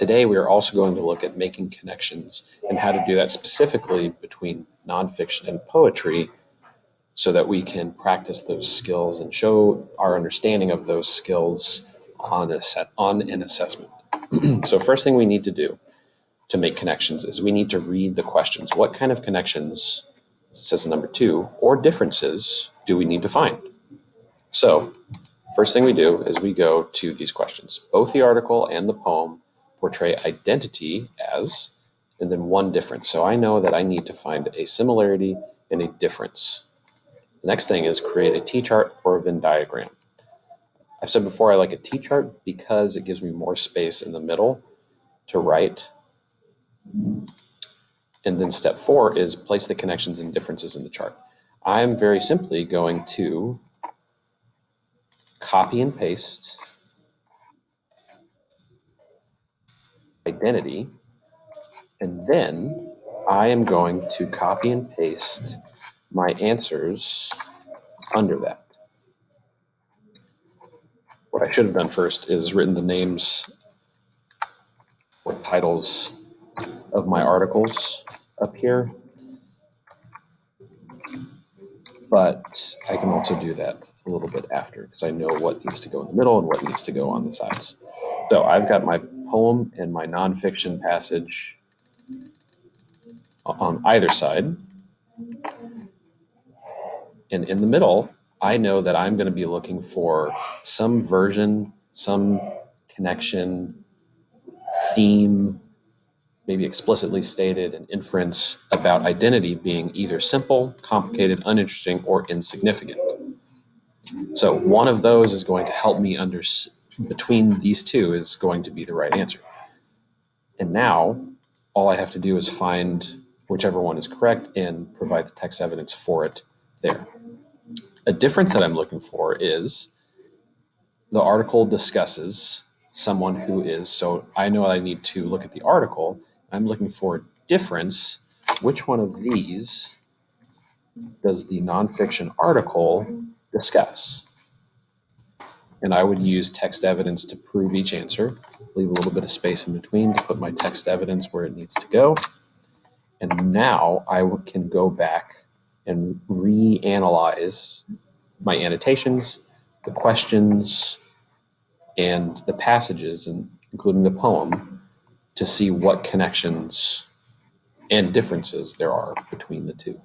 today we are also going to look at making connections and how to do that specifically between nonfiction and poetry so that we can practice those skills and show our understanding of those skills on an assessment. So first thing we need to do to make connections is we need to read the questions. What kind of connections, it says in number 2, or differences do we need to find? So first thing we do is we go to these questions. Both the article and the poem portray identity as, and then one difference. So I know that I need to find a similarity and a difference. The next thing is create a T-chart or a Venn diagram. I've said before I like a T-chart because it gives me more space in the middle to write. And then step 4 is place the connections and differences in the chart. I'm very simply going to copy and paste identity, and then I am going to copy and paste my answers under that. What I should have done first is written the names or titles of my articles up here, but I can also do that a little bit after because I know what needs to go in the middle and what needs to go on the sides. So I've got my poem and my nonfiction passage on either side. And in the middle, I know that I'm going to be looking for some version, some connection, theme, maybe explicitly stated, an inference about identity being either simple, complicated, uninteresting, or insignificant. So one of those is going to help me between these two is going to be the right answer. And now all I have to do is find whichever one is correct and provide the text evidence for it there. A difference that I'm looking for is the article discusses someone who is, so I know I need to look at the article. I'm looking for a difference. Which one of these does the nonfiction article discuss? And I would use text evidence to prove each answer, leave a little bit of space in between to put my text evidence where it needs to go. And now I can go back and reanalyze my annotations, the questions, and the passages, including the poem, to see what connections and differences there are between the two.